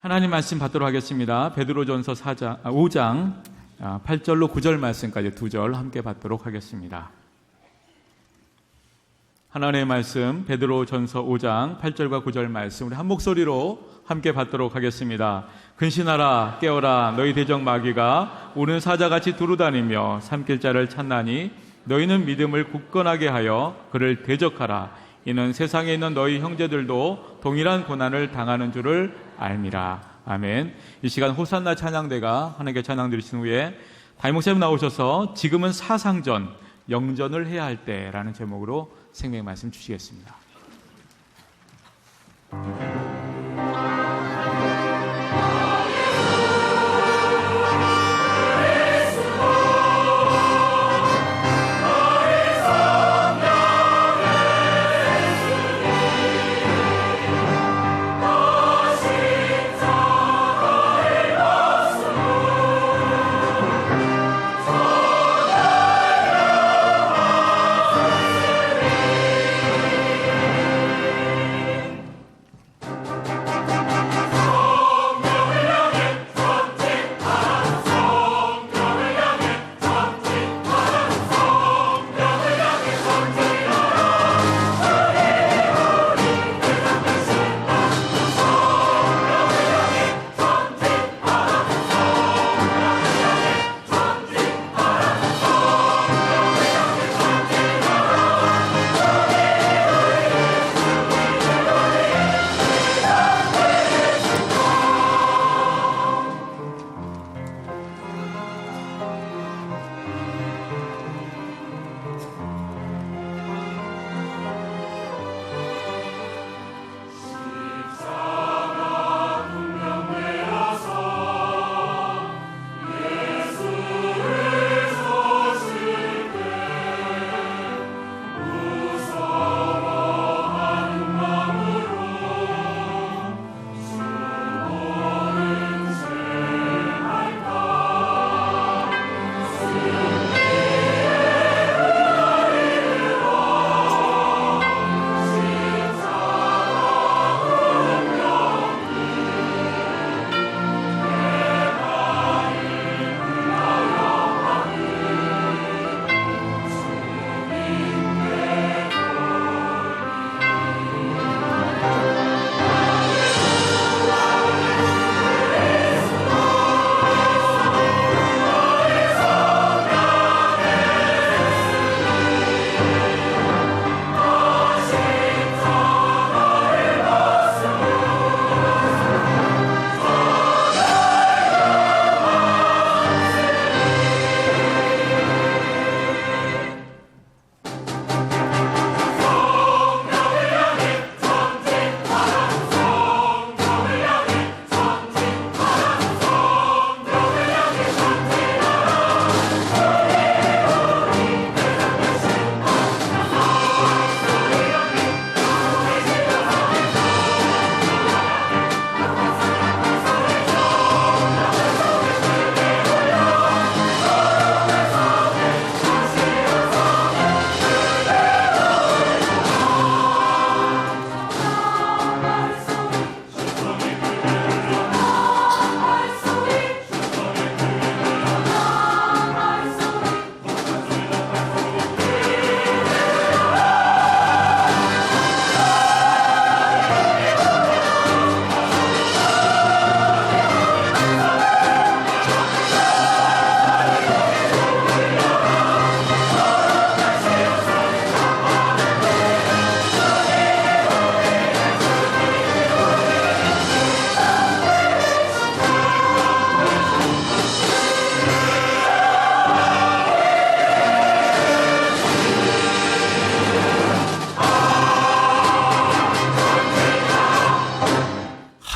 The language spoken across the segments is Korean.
하나님 말씀 받도록 하겠습니다. 베드로전서 5장 8절로 9절 말씀까지 2절 함께 받도록 하겠습니다. 하나님의 말씀 베드로전서 5장 8절과 9절 말씀 우리 한 목소리로 함께 받도록 하겠습니다. 근신하라 깨어라 너희 대적 마귀가 우는 사자같이 두루다니며 삼킬 자를 찾나니 너희는 믿음을 굳건하게 하여 그를 대적하라. 이는 세상에 있는 너희 형제들도 동일한 고난을 당하는 줄을 알미라. 아멘. 이 시간 호산나 찬양대가 하나님께 찬양 드리신 후에 담임 목사님 나오셔서 지금은 사상전, 영전을 해야 할 때라는 제목으로 생명 말씀 주시겠습니다.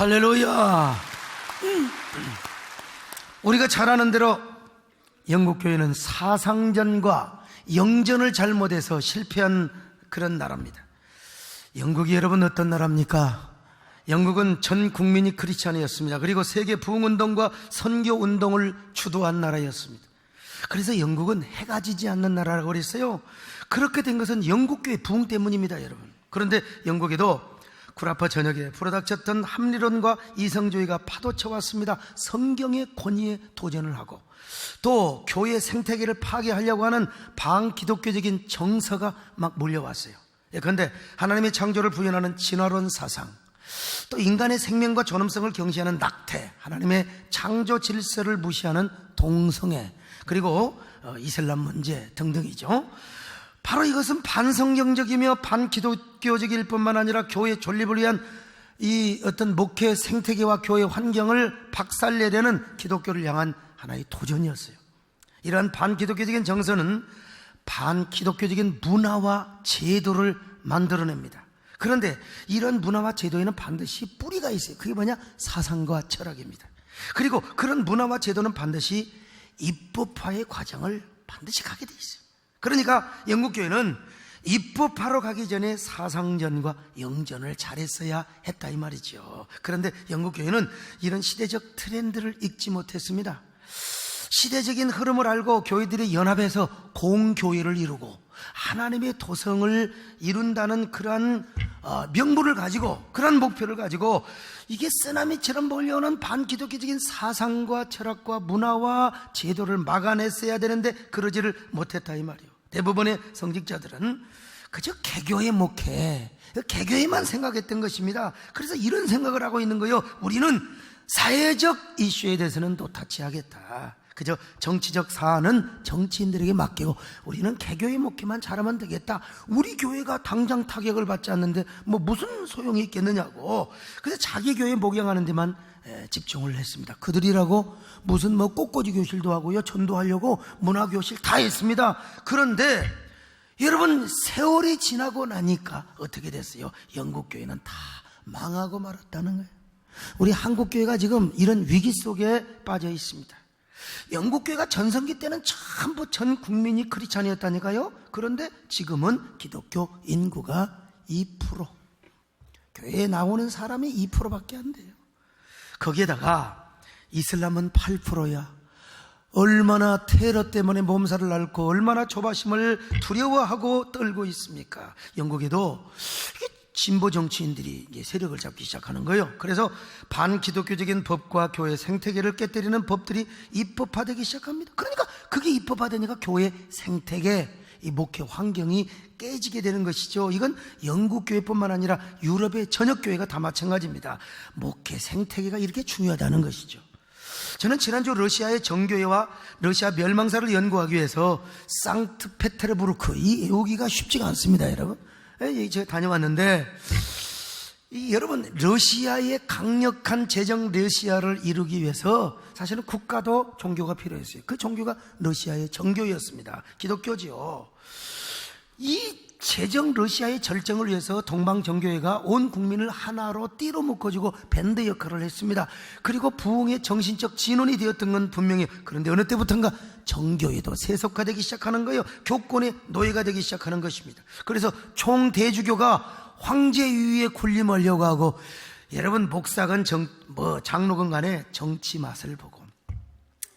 할렐루야. 우리가 잘 아는 대로 영국교회는 사상전과 영전을 잘못해서 실패한 그런 나라입니다. 영국이 여러분 어떤 나라입니까? 영국은 전 국민이 크리스찬이었습니다. 그리고 세계 부흥운동과 선교운동을 주도한 나라였습니다. 그래서 영국은 해가 지지 않는 나라라고 그랬어요. 그렇게 된 것은 영국교회 부흥 때문입니다, 여러분. 그런데 영국에도 구라파 전역에 불어닥쳤던 합리론과 이성주의가 파도쳐왔습니다. 성경의 권위에 도전을 하고 또 교회 생태계를 파괴하려고 하는 반기독교적인 정서가 막 몰려왔어요. 그런데 하나님의 창조를 부인하는 진화론 사상, 또 인간의 생명과 존엄성을 경시하는 낙태, 하나님의 창조 질서를 무시하는 동성애, 그리고 이슬람 문제 등등이죠. 바로 이것은 반성경적이며 반기독교적일 뿐만 아니라 교회 존립을 위한 이 어떤 목회 생태계와 교회 환경을 박살내려는 기독교를 향한 하나의 도전이었어요. 이러한 반기독교적인 정서는 반기독교적인 문화와 제도를 만들어냅니다. 그런데 이런 문화와 제도에는 반드시 뿌리가 있어요. 그게 뭐냐? 사상과 철학입니다. 그리고 그런 문화와 제도는 반드시 입법화의 과정을 반드시 가게 돼 있어요. 그러니까 영국교회는 입법하러 가기 전에 사상전과 영전을 잘했어야 했다 이 말이죠. 그런데 영국교회는 이런 시대적 트렌드를 읽지 못했습니다. 시대적인 흐름을 알고 교회들이 연합해서 공교회를 이루고 하나님의 도성을 이룬다는 그러한 명분을 가지고, 그런 목표를 가지고 이게 쓰나미처럼 몰려오는 반기독교적인 사상과 철학과 문화와 제도를 막아냈어야 되는데 그러지를 못했다 이 말이에요. 대부분의 성직자들은 그저 개교의 목회, 개교에만 생각했던 것입니다. 그래서 이런 생각을 하고 있는 거예요. 우리는 사회적 이슈에 대해서는 노타치 하겠다. 그저 정치적 사안은 정치인들에게 맡기고 우리는 개교의 목회만 잘하면 되겠다. 우리 교회가 당장 타격을 받지 않는데 뭐 무슨 소용이 있겠느냐고. 그래서 자기 교회 목양하는 데만 집중을 했습니다. 그들이라고 무슨 뭐 꽃꽂이 교실도 하고요, 전도하려고 문화교실 다 했습니다. 그런데 여러분, 세월이 지나고 나니까 어떻게 됐어요? 영국 교회는 다 망하고 말았다는 거예요. 우리 한국 교회가 지금 이런 위기 속에 빠져 있습니다. 영국 교회가 전성기 때는 전부 전 국민이 크리스찬이었다니까요. 그런데 지금은 기독교 인구가 2%, 교회에 나오는 사람이 2%밖에 안 돼요. 거기에다가 이슬람은 8%야. 얼마나 테러 때문에 몸살을 앓고 얼마나 조바심을 두려워하고 떨고 있습니까? 영국에도 진보 정치인들이 이제 세력을 잡기 시작하는 거예요. 그래서 반기독교적인 법과 교회 생태계를 깨뜨리는 법들이 입법화되기 시작합니다. 그러니까 그게 입법화되니까 교회 생태계, 이 목회 환경이 깨지게 되는 것이죠. 이건 영국 교회뿐만 아니라 유럽의 전역 교회가 다 마찬가지입니다. 목회 생태계가 이렇게 중요하다는 것이죠. 저는 지난주 러시아의 정교회와 러시아 멸망사를 연구하기 위해서 상트페테르부르크, 이 외우기가 쉽지가 않습니다, 여러분. 제가 다녀왔는데, 여러분, 러시아의 강력한 제정 러시아를 이루기 위해서 사실은 국가도 종교가 필요했어요. 그 종교가 러시아의 정교회였습니다. 기독교지요. 이 제정 러시아의 절정을 위해서 동방정교회가 온 국민을 하나로 띠로 묶어주고 밴드 역할을 했습니다. 그리고 부흥의 정신적 진원이 되었던 건 분명히, 그런데 어느 때부터인가 정교회도 세속화되기 시작하는 거예요. 교권의 노예가 되기 시작하는 것입니다. 그래서 총대주교가 황제유위에 군림하려고 하고, 여러분, 목사건 장로건 간에 정치 맛을 보고,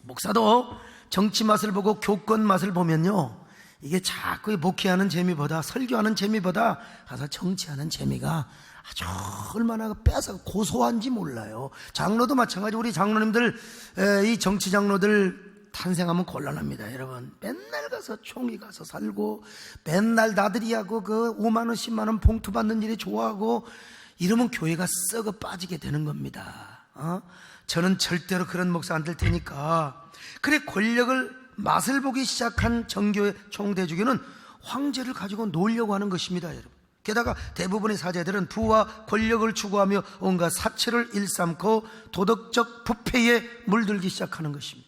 목사도 정치 맛을 보고 교권 맛을 보면요, 이게 자꾸 목회하는 재미보다, 설교하는 재미보다 가서 정치하는 재미가 아주 얼마나 빼앗아 고소한지 몰라요. 장로도 마찬가지. 우리 장로님들, 이 정치 장로들 탄생하면 곤란합니다, 여러분. 맨날 가서 총회 가서 살고, 맨날 나들이 하고, 그 5만 원, 10만 원 봉투 받는 일이 좋아하고, 이러면 교회가 썩어 빠지게 되는 겁니다. 저는 절대로 그런 목사 안 될 테니까. 그래, 권력을 맛을 보기 시작한 정교회 총대주교는 황제를 가지고 놀려고 하는 것입니다, 여러분. 게다가 대부분의 사제들은 부와 권력을 추구하며 온갖 사치를 일삼고 도덕적 부패에 물들기 시작하는 것입니다.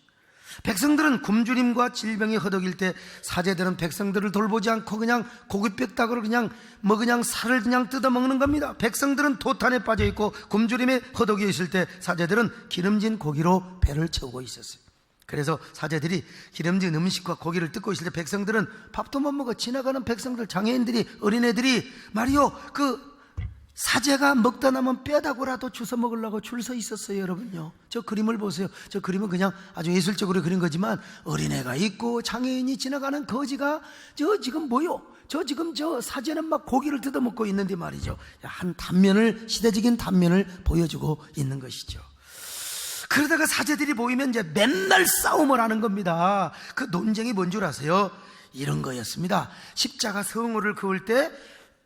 백성들은 굶주림과 질병에 허덕일 때 사제들은 백성들을 돌보지 않고 그냥 고깃백닭으로 그냥 살을 그냥 뜯어먹는 겁니다. 백성들은 도탄에 빠져 있고 굶주림에 허덕여 있을 때 사제들은 기름진 고기로 배를 채우고 있었어요. 그래서 사제들이 기름진 음식과 고기를 뜯고 있을 때 백성들은 밥도 못 먹어. 지나가는 백성들, 장애인들이, 어린애들이 말이요, 그 사제가 먹다 남은 뼈다구라도 주워 먹으려고 줄 서 있었어요, 여러분요. 저 그림을 보세요. 저 그림은 그냥 아주 예술적으로 그린 거지만 어린애가 있고 장애인이 지나가는 거지가 저 지금 뭐요? 저 지금 저 사제는 막 고기를 뜯어먹고 있는데 말이죠. 한 단면을, 시대적인 단면을 보여주고 있는 것이죠. 그러다가 사제들이 모이면 이제 맨날 싸움을 하는 겁니다. 그 논쟁이 뭔 줄 아세요? 이런 거였습니다. 십자가 성호를 그을 때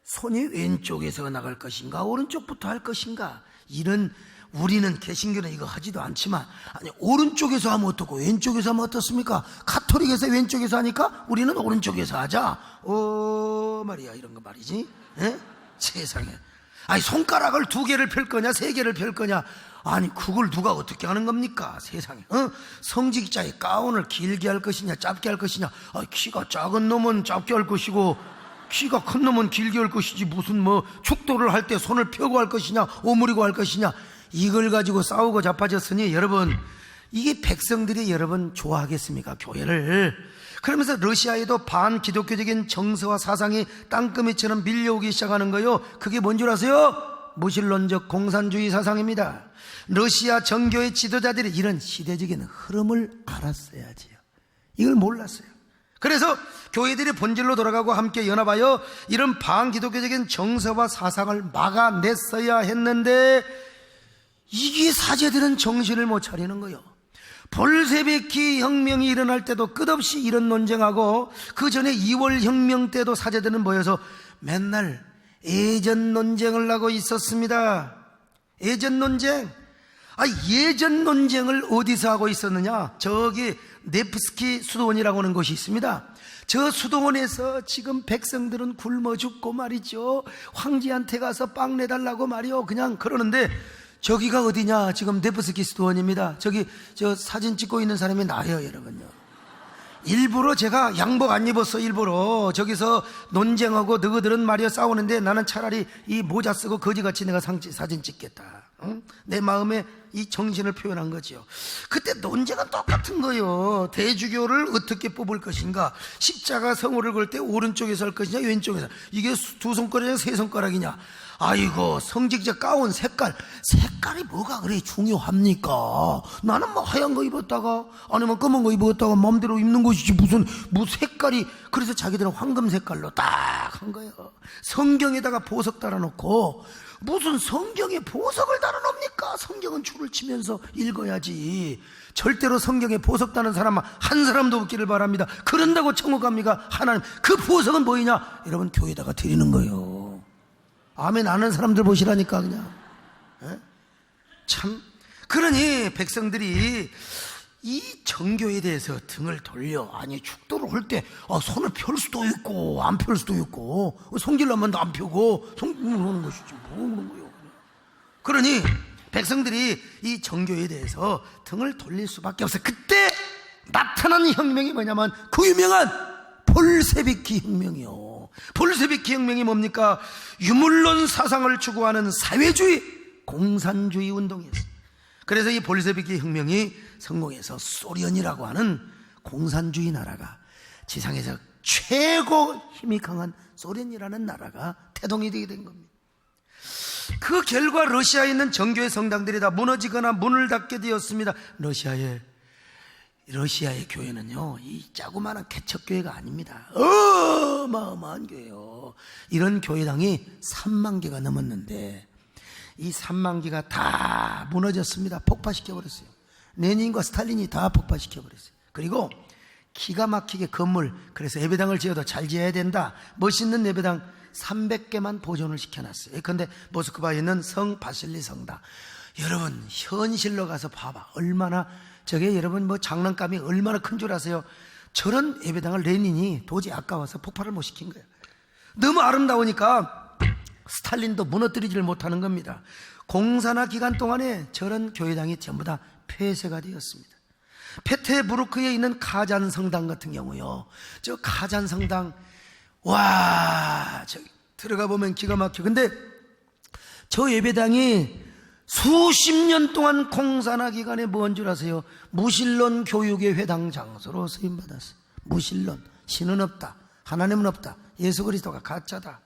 손이 왼쪽에서 나갈 것인가 오른쪽부터 할 것인가, 이런, 우리는 개신교는 이거 하지도 않지만, 아니 오른쪽에서 하면 어떻고 왼쪽에서 하면 어떻습니까? 가톨릭에서 왼쪽에서 하니까 우리는 오른쪽에서 하자. 말이야, 이런 거 말이지. 에? 세상에. 아니 손가락을 2개를 펼 거냐 3개를 펼 거냐, 아니 그걸 누가 어떻게 하는 겁니까? 세상에. 성직자의 가운을 길게 할 것이냐 짧게 할 것이냐, 키가 작은 놈은 짧게 할 것이고 키가 큰 놈은 길게 할 것이지, 무슨 뭐 축도를 할 때 손을 펴고 할 것이냐 오므리고 할 것이냐, 이걸 가지고 싸우고 자빠졌으니 여러분, 이게 백성들이 여러분 좋아하겠습니까? 교회를. 그러면서 러시아에도 반기독교적인 정서와 사상이 땅거미처럼 밀려오기 시작하는 거요. 그게 뭔 줄 아세요? 무신론적 공산주의 사상입니다. 러시아 정교의 지도자들이 이런 시대적인 흐름을 알았어야지요. 이걸 몰랐어요. 그래서 교회들이 본질로 돌아가고 함께 연합하여 이런 반기독교적인 정서와 사상을 막아냈어야 했는데, 이게 사제들은 정신을 못 차리는 거예요. 볼셰비키 혁명이 일어날 때도 끝없이 이런 논쟁하고, 그 전에 2월 혁명 때도 사제들은 모여서 맨날 예전 논쟁을 하고 있었습니다. 예전 논쟁. 예전 논쟁을 어디서 하고 있었느냐? 저기 네프스키 수도원이라고 하는 곳이 있습니다. 저 수도원에서 지금 백성들은 굶어 죽고 말이죠. 황제한테 가서 빵 내달라고 말이요. 그냥 그러는데, 저기가 어디냐? 지금 네프스키 수도원입니다. 저기 저 사진 찍고 있는 사람이 나예요, 여러분요. 일부러 제가 양복 안 입었어. 일부러 저기서 논쟁하고 너희들은 말이야 싸우는데, 나는 차라리 이 모자 쓰고 거지같이 내가 사진 찍겠다. 응? 내 마음에 이 정신을 표현한 거죠. 그때 논쟁은 똑같은 거예요. 대주교를 어떻게 뽑을 것인가, 십자가 성호를 걸 때 오른쪽에서 할 것이냐 왼쪽에서, 이게 2손가락이냐 3손가락이냐, 아이고 성직자 가운 색깔이 뭐가 그래 중요합니까? 나는 뭐 하얀 거 입었다가 아니면 검은 거 입었다가 마음대로 입는 것이지, 무슨 색깔이. 그래서 자기들은 황금 색깔로 딱 한 거예요. 성경에다가 보석 달아놓고, 무슨 성경에 보석을 달아놓습니까? 성경은 줄을 치면서 읽어야지. 절대로 성경에 보석 다는 사람 한 사람도 없기를 바랍니다. 그런다고 천국 갑니까? 하나님, 그 보석은 뭐이냐? 여러분, 교회에다가 드리는 거예요. 아멘 하는 사람들 보시라니까 그냥. 참. 그러니 백성들이 이 정교에 대해서 등을 돌려, 아니 축도를 할 때 손을 펼 수도 있고 안 펼 수도 있고, 성질나면 안 펴고 성질하는 것이지 뭐 그런 거예요. 그러니 백성들이 이 정교에 대해서 등을 돌릴 수밖에 없어요. 그때 나타난 혁명이 뭐냐면 그 유명한 볼셰비키 혁명이요. 볼셰비키 혁명이 뭡니까? 유물론 사상을 추구하는 사회주의, 공산주의 운동이었어요. 그래서 이 볼셰비키 혁명이 성공해서 소련이라고 하는 공산주의 나라가, 지상에서 최고 힘이 강한 소련이라는 나라가 태동이 되게 된 겁니다. 그 결과 러시아에 있는 정교의 성당들이 다 무너지거나 문을 닫게 되었습니다. 러시아의 교회는요, 이 자그마한 개척교회가 아닙니다. 어마어마한 교회요. 이런 교회당이 3만 개가 넘었는데 이 3만 개가 다 무너졌습니다. 폭파시켜버렸어요. 레닌과 스탈린이 다 폭파시켜버렸어요. 그리고 기가 막히게 건물, 그래서 예배당을 지어도 잘 지어야 된다, 멋있는 예배당 300개만 보존을 시켜놨어요. 그런데 모스크바에 있는 성 바실리 성당, 여러분 현실로 가서 봐봐. 얼마나 저게, 여러분 뭐 장난감이 얼마나 큰 줄 아세요? 저런 예배당을 레닌이 도저히 아까워서 폭발을 못 시킨 거예요. 너무 아름다우니까 스탈린도 무너뜨리지를 못하는 겁니다. 공산화 기간 동안에 저런 교회당이 전부 다 폐쇄가 되었습니다. 페테부르크에 있는 카잔 성당 같은 경우요, 저 카잔 성당, 와, 저 들어가 보면 기가 막혀. 근데 저 예배당이 수십 년 동안 공산화 기간에 뭔 줄 아세요? 무신론 교육의 회당 장소로 쓰임받았어요. 무신론, 신은 없다, 하나님은 없다, 예수 그리스도가 가짜다.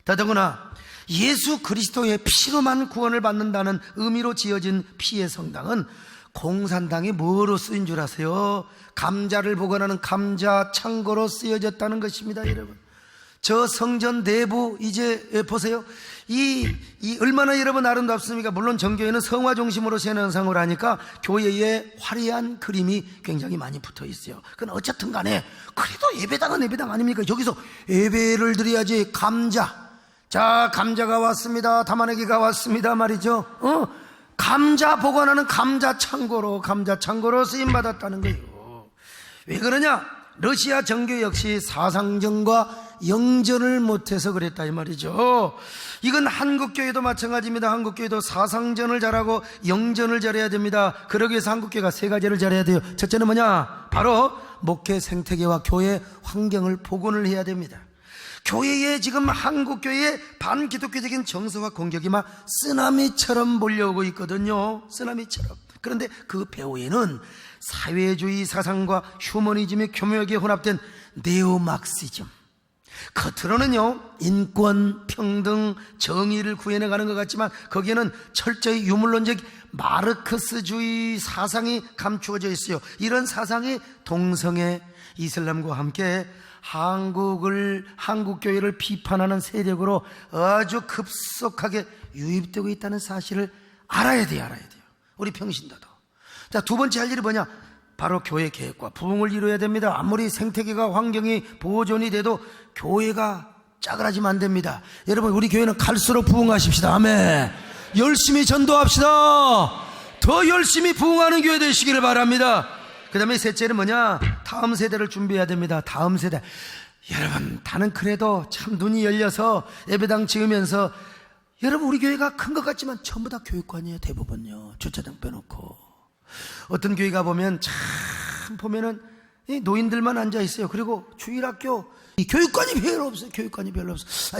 더더구나 예수 그리스도의 피로만 구원을 받는다는 의미로 지어진 피의 성당은 공산당이 뭐로 쓰인 줄 아세요? 감자를 보관하는 감자 창고로 쓰여졌다는 것입니다. 여러분, 저 성전 내부 이제 보세요. 이 얼마나 여러분 아름답습니까? 물론 정교회는 성화 중심으로 세상을 하니까 교회에 화려한 그림이 굉장히 많이 붙어 있어요. 그건 어쨌든 간에 그래도 예배당은 예배당 아닙니까? 여기서 예배를 드려야지. 감자, 자, 감자가 왔습니다. 담아내기가 왔습니다 말이죠. 감자 보관하는 감자 창고로 쓰임받았다는 거예요. 왜 그러냐? 러시아 정교 역시 사상전과 영전을 못해서 그랬다 이 말이죠. 이건 한국교회도 마찬가지입니다. 한국교회도 사상전을 잘하고 영전을 잘해야 됩니다. 그러기 위해서 한국교회가 세 가지를 잘해야 돼요. 첫째는 뭐냐? 바로 목회 생태계와 교회 환경을 복원을 해야 됩니다. 교회에 지금 한국교회의 반기독교적인 정서와 공격이 막 쓰나미처럼 몰려오고 있거든요. 쓰나미처럼. 그런데 그 배후에는 사회주의 사상과 휴머니즘이 교묘하게 혼합된 네오막시즘, 겉으로는요 인권, 평등, 정의를 구해내가는 것 같지만 거기에는 철저히 유물론적 마르크스주의 사상이 감추어져 있어요. 이런 사상이 동성애, 이슬람과 함께 한국교회를 비판하는 세력으로 아주 급속하게 유입되고 있다는 사실을 알아야 돼요. 우리 평신도도. 자, 두 번째 할 일이 뭐냐? 바로 교회 계획과 부흥을 이루어야 됩니다. 아무리 생태계가 환경이 보존이 돼도 교회가 짜그라지면 안 됩니다. 여러분, 우리 교회는 갈수록 부흥하십시다. 아멘. 열심히 전도합시다. 더 열심히 부흥하는 교회 되시기를 바랍니다. 그 다음에 셋째는 뭐냐? 다음 세대를 준비해야 됩니다. 다음 세대. 여러분, 나는 그래도 참 눈이 열려서 예배당 지으면서, 여러분, 우리 교회가 큰 것 같지만 전부 다 교육관이에요. 대부분요. 주차장 빼놓고. 어떤 교회 가보면 참 보면은 이 노인들만 앉아 있어요. 그리고 주일학교 이 교육관이 별로 없어요.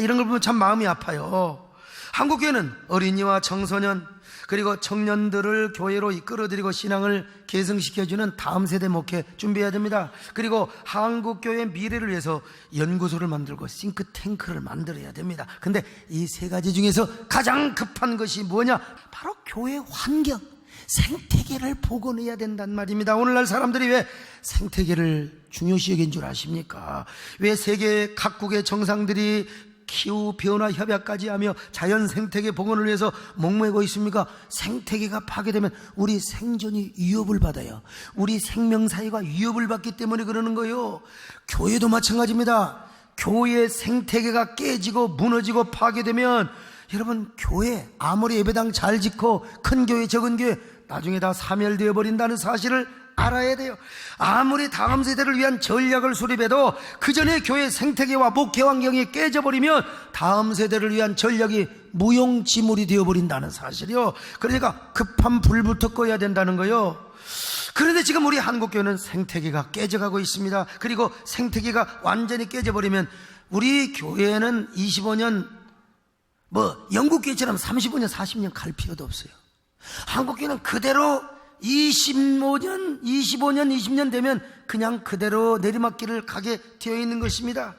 이런 걸 보면 참 마음이 아파요. 한국교회는 어린이와 청소년 그리고 청년들을 교회로 이끌어들이고 신앙을 계승시켜주는 다음 세대 목회 준비해야 됩니다. 그리고 한국교회의 미래를 위해서 연구소를 만들고 싱크탱크를 만들어야 됩니다. 근데 이 세 가지 중에서 가장 급한 것이 뭐냐? 바로 교회 환경, 생태계를 복원해야 된단 말입니다. 오늘날 사람들이 왜 생태계를 중요시 여긴 줄 아십니까? 왜 세계 각국의 정상들이 기후변화 협약까지 하며 자연 생태계 복원을 위해서 목매고 있습니까? 생태계가 파괴되면 우리 생존이 위협을 받아요. 우리 생명사회가 위협을 받기 때문에 그러는 거예요. 교회도 마찬가지입니다. 교회의 생태계가 깨지고 무너지고 파괴되면 여러분, 교회 아무리 예배당 잘 짓고 큰 교회 적은 교회 나중에 다 사멸되어 버린다는 사실을 알아야 돼요. 아무리 다음 세대를 위한 전략을 수립해도 그 전에 교회 생태계와 목회 환경이 깨져버리면 다음 세대를 위한 전략이 무용지물이 되어버린다는 사실이요. 그러니까 급한 불부터 꺼야 된다는 거요. 그런데 지금 우리 한국교회는 생태계가 깨져가고 있습니다. 그리고 생태계가 완전히 깨져버리면 우리 교회는 25년 영국교회처럼 35년 40년 갈 필요도 없어요. 한국교회는 그대로 25년 20년 되면 그냥 그대로 내리막길을 가게 되어 있는 것입니다.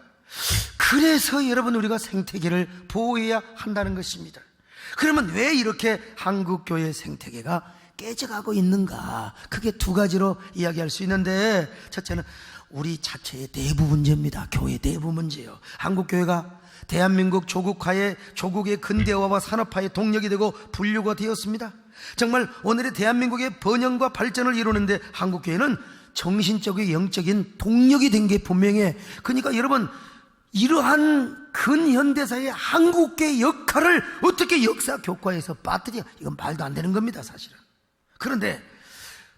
그래서 여러분, 우리가 생태계를 보호해야 한다는 것입니다. 그러면 왜 이렇게 한국교회 생태계가 깨져가고 있는가? 크게 두 가지로 이야기할 수 있는데, 첫째는 우리 자체의 내부 문제입니다. 교회 내부 문제예요. 한국교회가 대한민국 조국의 근대화와 산업화의 동력이 되고 분류가 되었습니다. 정말 오늘의 대한민국의 번영과 발전을 이루는데 한국교회는 정신적인 영적인 동력이 된 게 분명해. 그러니까 여러분, 이러한 근현대사의 한국교회의 역할을 어떻게 역사 교과에서 빠뜨려? 이건 말도 안 되는 겁니다, 사실은. 그런데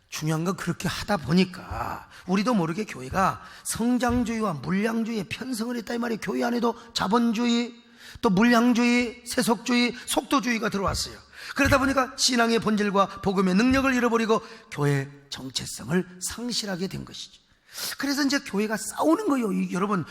중요한 건 그렇게 하다 보니까 우리도 모르게 교회가 성장주의와 물량주의에 편성을 했다 이 말이에요. 교회 안에도 자본주의, 또 물량주의, 세속주의, 속도주의가 들어왔어요. 그러다 보니까 신앙의 본질과 복음의 능력을 잃어버리고 교회의 정체성을 상실하게 된 것이죠. 그래서 이제 교회가 싸우는 거예요. 여러분,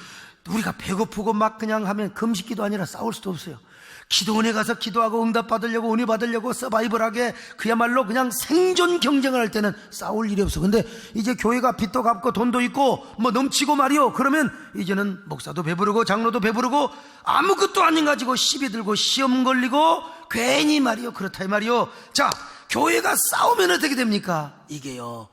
우리가 배고프고 막 그냥 하면 금식기도 아니라 싸울 수도 없어요. 기도원에 가서 기도하고 응답 받으려고 은혜 받으려고 서바이벌하게 그야말로 그냥 생존 경쟁을 할 때는 싸울 일이 없어. 근데 이제 교회가 빚도 갚고 돈도 있고 뭐 넘치고 말이요, 그러면 이제는 목사도 배부르고 장로도 배부르고 아무것도 아닌 가지고 시비 들고 시험 걸리고 괜히 말이요, 그렇다 이 말이요. 자, 교회가 싸우면 어떻게 됩니까? 이게요,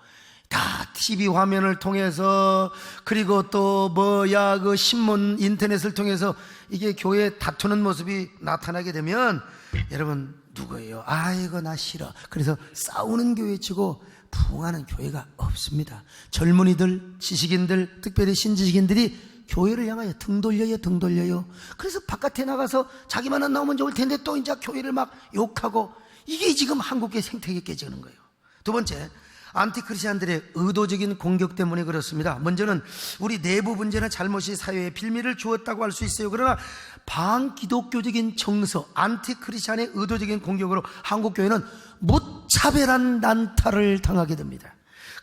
다 TV 화면을 통해서, 그리고 또 그 신문 인터넷을 통해서 이게 교회 다투는 모습이 나타나게 되면 여러분, 누구예요? 아이고 나 싫어. 그래서 싸우는 교회 치고 부흥하는 교회가 없습니다. 젊은이들, 지식인들, 특별히 신지식인들이 교회를 향하여 등 돌려요. 그래서 바깥에 나가서 자기만 안 나오면 좋을 텐데 또 이제 교회를 막 욕하고, 이게 지금 한국의 생태계 깨지는 거예요. 두 번째, 안티크리스찬들의 의도적인 공격 때문에 그렇습니다. 먼저는 우리 내부 문제나 잘못이 사회에 빌미를 주었다고 할 수 있어요. 그러나 반기독교적인 정서, 안티크리스찬의 의도적인 공격으로 한국교회는 무차별한 난타를 당하게 됩니다.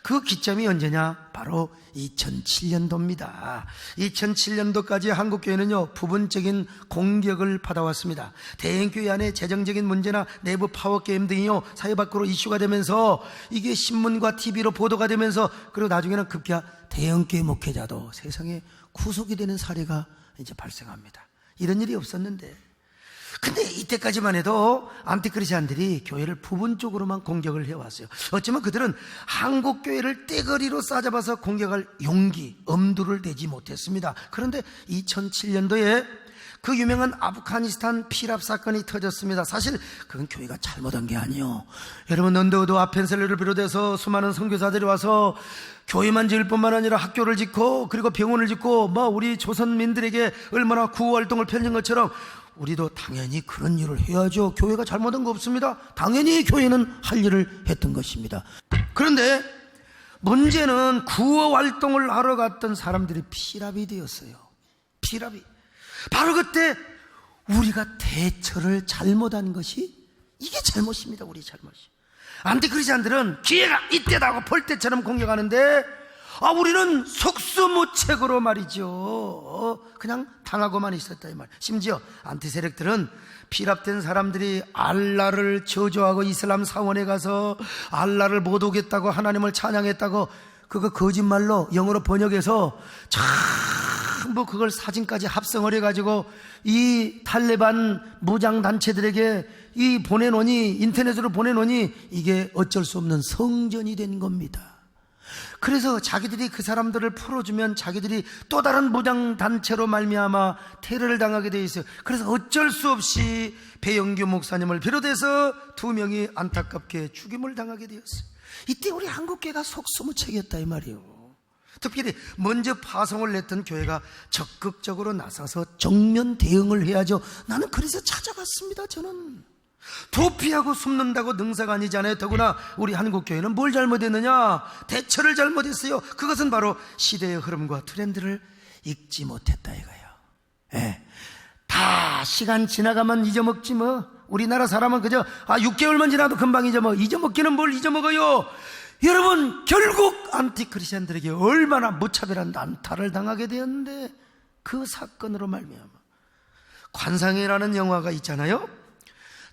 그 기점이 언제냐? 바로 2007년도입니다. 2007년도까지 한국교회는요, 부분적인 공격을 받아왔습니다. 대형교회 안에 재정적인 문제나 내부 파워게임 등이요, 사회 밖으로 이슈가 되면서 이게 신문과 TV로 보도가 되면서, 그리고 나중에는 급기야 대형교회 목회자도 세상에 구속이 되는 사례가 이제 발생합니다. 이런 일이 없었는데, 근데 이때까지만 해도 안티크리스찬들이 교회를 부분적으로만 공격을 해왔어요. 어쩌면 그들은 한국교회를 떼거리로 싸잡아서 공격할 용기, 엄두를 내지 못했습니다. 그런데 2007년도에 그 유명한 아프가니스탄 피랍 사건이 터졌습니다. 사실 그건 교회가 잘못한 게 아니에요. 여러분, 언더우드 아펜셀러를 비롯해서 수많은 선교사들이 와서 교회만 지을 뿐만 아니라 학교를 짓고, 그리고 병원을 짓고, 우리 조선민들에게 얼마나 구호활동을 펼친 것처럼 우리도 당연히 그런 일을 해야죠. 교회가 잘못한 거 없습니다. 당연히 교회는 할 일을 했던 것입니다. 그런데 문제는 구호 활동을 하러 갔던 사람들이 피랍이 되었어요. 피랍이. 바로 그때 우리가 대처를 잘못한 것이, 이게 잘못입니다. 우리 잘못이. 안티크리스찬들은 기회가 이때다고 볼 때처럼 공격하는데, 우리는 속수무책으로 말이죠, 그냥 당하고만 있었다 이 말. 심지어 안티세력들은 피랍된 사람들이 알라를 저주하고 이슬람 사원에 가서 알라를 못 오겠다고 하나님을 찬양했다고, 그거 거짓말로 영어로 번역해서 전부 그걸 사진까지 합성을 해가지고 이 탈레반 무장단체들에게 보내놓으니, 인터넷으로 보내놓으니 이게 어쩔 수 없는 성전이 된 겁니다. 그래서 자기들이 그 사람들을 풀어주면 자기들이 또 다른 무장단체로 말미암아 테러를 당하게 돼 있어요. 그래서 어쩔 수 없이 배영규 목사님을 비롯해서 2명이 안타깝게 죽임을 당하게 되었어요. 이때 우리 한국교회가 속수무책이었다 이 말이에요. 특별히 먼저 파송을 냈던 교회가 적극적으로 나서서 정면 대응을 해야죠. 나는 그래서 찾아갔습니다. 저는 도피하고 숨는다고 능사가 아니잖아요. 더구나 우리 한국교회는 뭘 잘못했느냐? 대처를 잘못했어요. 그것은 바로 시대의 흐름과 트렌드를 읽지 못했다 이거예요. 예. 다 시간 지나가면 잊어먹지 뭐. 우리나라 사람은 그저 6개월만 지나도 금방 잊어먹기는 뭘 잊어먹어요. 여러분, 결국 안티크리스찬들에게 얼마나 무차별한 난타를 당하게 되었는데, 그 사건으로 말미암아. 관상이라는 영화가 있잖아요.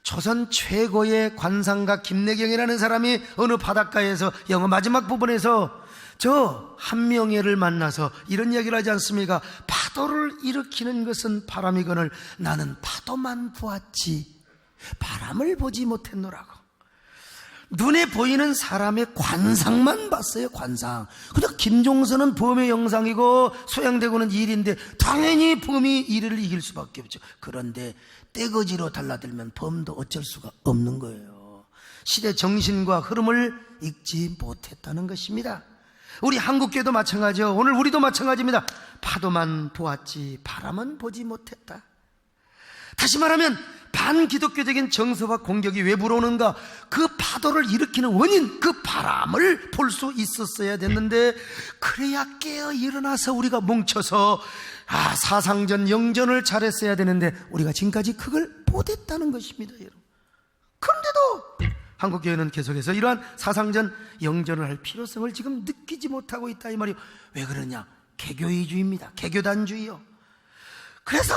조선 최고의 관상가 김내경이라는 사람이 어느 바닷가에서 영화 마지막 부분에서 저 한명회를 만나서 이런 이야기를 하지 않습니까? 파도를 일으키는 것은 바람이거늘 나는 파도만 보았지 바람을 보지 못했노라고. 눈에 보이는 사람의 관상만 봤어요. 관상. 근데 김종선은 범의 영상이고 소양대군은 일인데 당연히 범이 일을 이길 수밖에 없죠. 그런데 떼거지로 달라들면 범도 어쩔 수가 없는 거예요. 시대 정신과 흐름을 읽지 못했다는 것입니다. 우리 한국교회도 마찬가지요. 오늘 우리도 마찬가지입니다. 파도만 보았지 바람은 보지 못했다. 다시 말하면 반기독교적인 정서와 공격이 왜 불어오는가? 그 파도를 일으키는 원인, 그 바람을 볼 수 있었어야 됐는데, 그래야 깨어 일어나서 우리가 뭉쳐서 사상전 영전을 잘했어야 되는데 우리가 지금까지 그걸 못했다는 것입니다, 여러분. 그런데도 한국교회는 계속해서 이러한 사상전 영전을 할 필요성을 지금 느끼지 못하고 있다 이 말이에요. 왜 그러냐? 개교위주의입니다. 개교단주의요. 그래서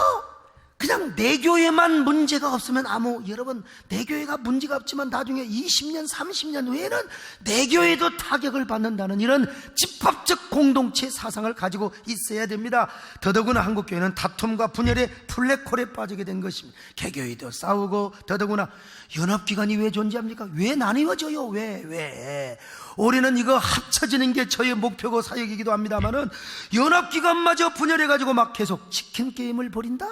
그냥 내 교회만 문제가 없으면 여러분, 내 교회가 문제가 없지만 나중에 20년, 30년 후에는 내 교회도 타격을 받는다는 이런 집합적 공동체 사상을 가지고 있어야 됩니다. 더더구나 한국교회는 다툼과 분열의 블랙홀에 빠지게 된 것입니다. 개교회도 싸우고, 더더구나 연합기관이 왜 존재합니까? 왜 나뉘어져요? 왜? 올해는 이거 합쳐지는 게 저의 목표고 사역이기도 합니다만은 연합기관마저 분열해가지고 막 계속 치킨 게임을 벌인다?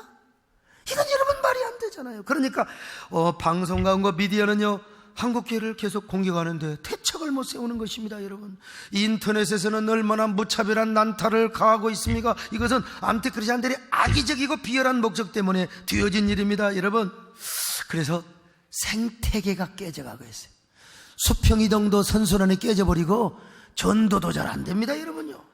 이건 여러분 말이 안 되잖아요. 그러니까 방송과 미디어는요, 한국교회를 계속 공격하는데 대책을 못 세우는 것입니다. 여러분, 인터넷에서는 얼마나 무차별한 난타를 가하고 있습니까? 이것은 안티크리스찬들의 악의적이고 비열한 목적 때문에 뒤어진 일입니다. 여러분, 그래서 생태계가 깨져가고 있어요. 수평이동도 선순환이 깨져버리고 전도도 잘 안 됩니다. 여러분요.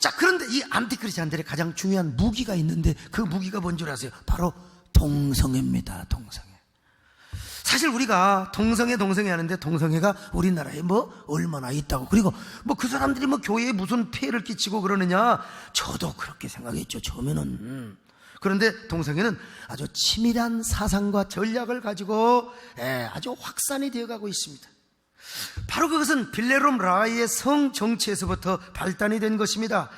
자, 그런데 이 안티크리스찬들의 가장 중요한 무기가 있는데 그 무기가 뭔 줄 아세요? 바로 동성애입니다. 동성애. 사실 우리가 동성애 하는데 동성애가 우리나라에 얼마나 있다고, 그리고 그 사람들이 교회에 무슨 폐해를 끼치고 그러느냐, 저도 그렇게 생각했죠, 처음에는. 그런데 동성애는 아주 치밀한 사상과 전략을 가지고 아주 확산이 되어가고 있습니다. 바로 그것은 빌레롬 라이의 성 정치에서부터 발단이 된 것입니다.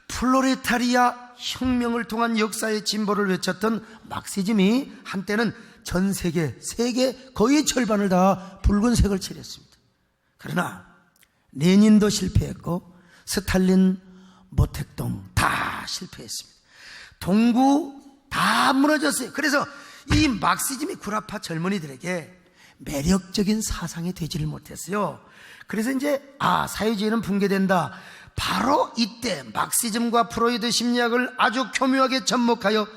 플로레타리아 혁명을 통한 역사의 진보를 외쳤던 막시즘이 한때는 전 세계 거의 절반을 다 붉은색을 칠했습니다. 그러나 레닌도 실패했고 스탈린, 모택동 다 실패했습니다. 동구 다 무너졌어요. 그래서 이 막시즘이 구라파 젊은이들에게 매력적인 사상이 되지를 못했어요. 그래서 이제 사회주의는 붕괴된다. 바로 이때 막시즘과 프로이드 심리학을 아주 교묘하게 접목하여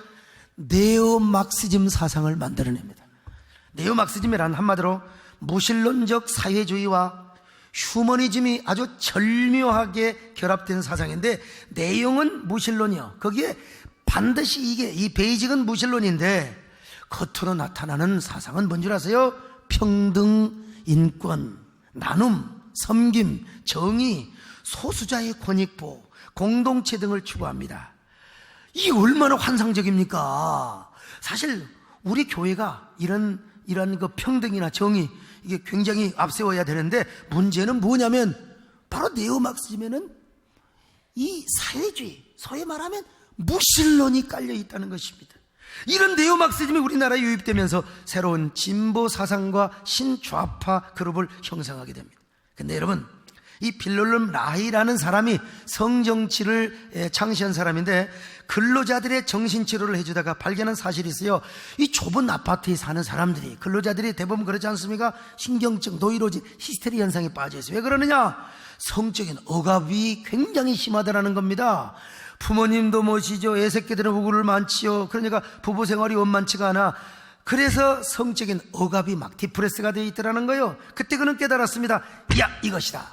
네오막시즘 사상을 만들어냅니다. 네오막시즘이란 한마디로 무신론적 사회주의와 휴머니즘이 아주 절묘하게 결합된 사상인데, 내용은 무신론이요. 거기에 반드시 이 베이직은 무신론인데 겉으로 나타나는 사상은 뭔 줄 아세요? 평등, 인권, 나눔, 섬김, 정의, 소수자의 권익보, 공동체 등을 추구합니다. 이게 얼마나 환상적입니까? 사실 우리 교회가 이런 그 평등이나 정의, 이게 굉장히 앞세워야 되는데, 문제는 뭐냐면 바로 네오막시즘에는 이 사회주의, 소위 말하면 무신론이 깔려 있다는 것입니다. 이런 네오막시즘이 우리나라에 유입되면서 새로운 진보 사상과 신좌파 그룹을 형성하게 됩니다. 근데 여러분, 이 빌레롬 라이라는 사람이 성정치를 창시한 사람인데, 근로자들의 정신치료를 해주다가 발견한 사실이 있어요. 이 좁은 아파트에 사는 사람들이, 근로자들이 대부분 그렇지 않습니까? 신경증, 노이로즈, 히스테리 현상에 빠져 있어요. 왜 그러느냐? 성적인 억압이 굉장히 심하다라는 겁니다. 부모님도 모시죠. 애새끼들은 우울을 많지요. 그러니까 부부 생활이 원만치가 않아. 그래서 성적인 억압이 막 디프레스가 되어 있더라는 거예요. 그때 그는 깨달았습니다. 이것이다.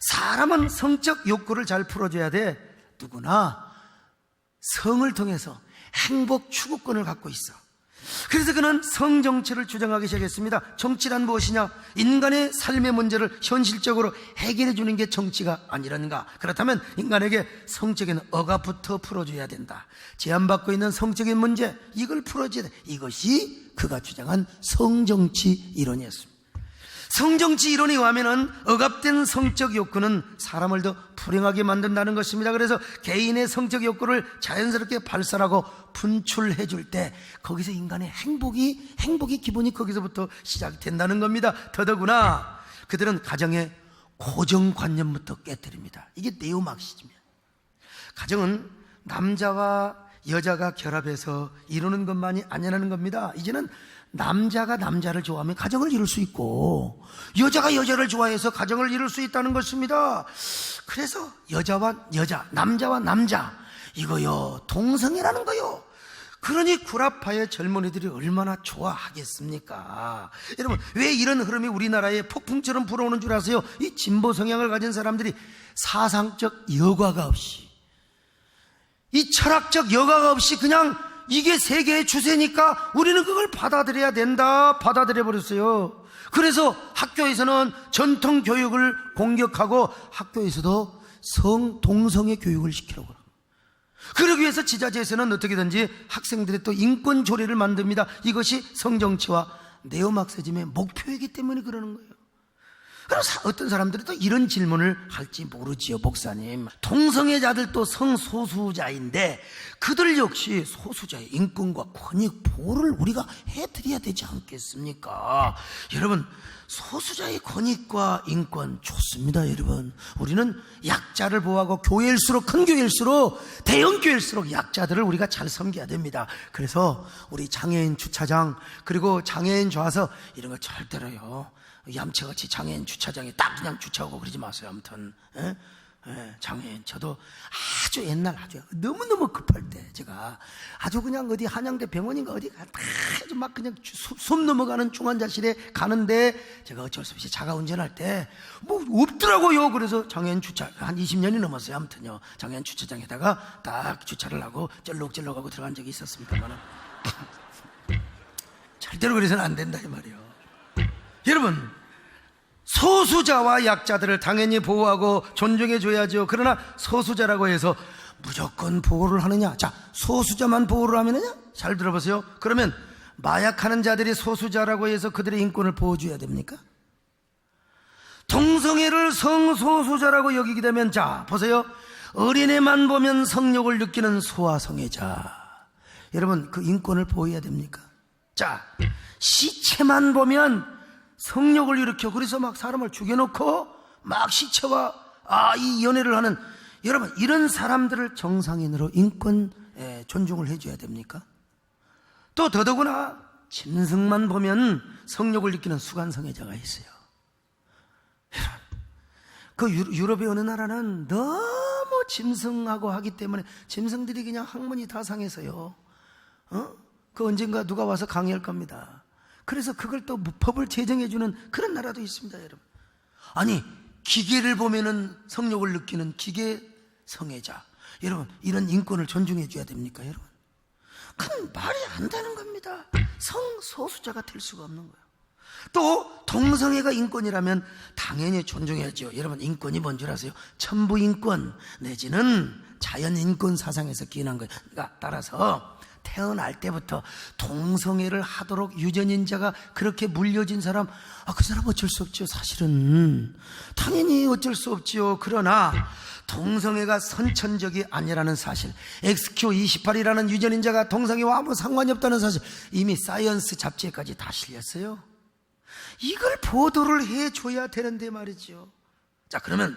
사람은 성적 욕구를 잘 풀어줘야 돼. 누구나 성을 통해서 행복 추구권을 갖고 있어. 그래서 그는 성정치를 주장하기 시작했습니다. 정치란 무엇이냐? 인간의 삶의 문제를 현실적으로 해결해 주는 게 정치가 아니라는가? 그렇다면 인간에게 성적인 억압부터 풀어줘야 된다. 제한받고 있는 성적인 문제, 이걸 풀어줘야 돼. 이것이 그가 주장한 성정치 이론이었습니다. 성정치 이론에 의하면은 억압된 성적 욕구는 사람을 더 불행하게 만든다는 것입니다. 그래서 개인의 성적 욕구를 자연스럽게 발산하고 분출해 줄 때 거기서 인간의 행복이 기본이 거기서부터 시작된다는 겁니다. 더더구나 그들은 가정의 고정관념부터 깨뜨립니다. 이게 네오막시즘이에요. 가정은 남자와 여자가 결합해서 이루는 것만이 아니라는 겁니다. 이제는 남자가 남자를 좋아하면 가정을 이룰 수 있고, 여자가 여자를 좋아해서 가정을 이룰 수 있다는 것입니다. 그래서 여자와 여자, 남자와 남자, 이거요, 동성애라는 거요. 그러니 구라파의 젊은이들이 얼마나 좋아하겠습니까? 여러분, 왜 이런 흐름이 우리나라에 폭풍처럼 불어오는 줄 아세요? 이 진보 성향을 가진 사람들이 사상적 여과가 없이, 이 철학적 여과가 없이 그냥 이게 세계의 추세니까 우리는 그걸 받아들여야 된다, 받아들여 버렸어요. 그래서 학교에서는 전통 교육을 공격하고 학교에서도 동성애 교육을 시키려고 합니다. 그러기 위해서 지자체에서는 어떻게든지 학생들의 또 인권 조례를 만듭니다. 이것이 성정치와 네오마크시즘의 목표이기 때문에 그러는 거예요. 그럼 어떤 사람들이 또 이런 질문을 할지 모르지요. 목사님, 동성애자들도 성소수자인데 그들 역시 소수자의 인권과 권익 보호를 우리가 해드려야 되지 않겠습니까? 여러분, 소수자의 권익과 인권 좋습니다. 여러분, 우리는 약자를 보호하고 교회일수록, 큰 교회일수록, 대형 교회일수록 약자들을 우리가 잘 섬겨야 됩니다. 그래서 우리 장애인 주차장, 그리고 장애인 좌석 이런 거 절대로요, 얌체같이 장애인 주차장에 딱 그냥 주차하고 그러지 마세요. 아무튼 장애인, 저도 아주 옛날 아주 너무너무 급할 때 제가 아주 그냥 어디 한양대 병원인가 어디가 아주 막 그냥 숨 넘어가는 중환자실에 가는데 제가 어쩔 수 없이 자가 운전할 때 뭐 없더라고요. 그래서 장애인 주차, 한 20년이 넘었어요. 아무튼요, 장애인 주차장에다가 딱 주차를 하고 쩔룩쩔룩하고 들어간 적이 있었습니다만 절대로 그래서는 안 된다 이 말이에요. 여러분, 소수자와 약자들을 당연히 보호하고 존중해 줘야죠. 그러나 소수자라고 해서 무조건 보호를 하느냐? 자, 소수자만 보호를 하느냐? 잘 들어보세요. 그러면 마약하는 자들이 소수자라고 해서 그들의 인권을 보호줘야 됩니까? 동성애를 성소수자라고 여기게 되면, 자 보세요, 어린애만 보면 성욕을 느끼는 소아성애자, 여러분 그 인권을 보호해야 됩니까? 자, 시체만 보면 성욕을 일으켜 그래서 막 사람을 죽여놓고 막 시체와 이 연애를 하는, 여러분 이런 사람들을 정상인으로 인권 존중을 해줘야 됩니까? 또 더더구나 짐승만 보면 성욕을 느끼는 수간성애자가 있어요. 그 유럽의 어느 나라는 너무 짐승하고 하기 때문에 짐승들이 그냥 학문이 다 상해서요, 그 언젠가 누가 와서 강의할 겁니다. 그래서 그걸 또 법을 제정해주는 그런 나라도 있습니다. 여러분, 아니 기계를 보면은 성욕을 느끼는 기계 성애자, 여러분 이런 인권을 존중해 줘야 됩니까? 여러분, 그건 말이 안 되는 겁니다. 성소수자가 될 수가 없는 거예요. 또 동성애가 인권이라면 당연히 존중해야죠. 여러분, 인권이 뭔 줄 아세요? 천부인권 내지는 자연인권 사상에서 기인한 거예요. 그러니까 따라서 태어날 때부터 동성애를 하도록 유전인자가 그렇게 물려진 사람, 그 사람 어쩔 수 없죠. 사실은 당연히 어쩔 수 없지요. 그러나 동성애가 선천적이 아니라는 사실, XQ28이라는 유전인자가 동성애와 아무 상관이 없다는 사실, 이미 사이언스 잡지에까지 다 실렸어요. 이걸 보도를 해줘야 되는데 말이죠. 자, 그러면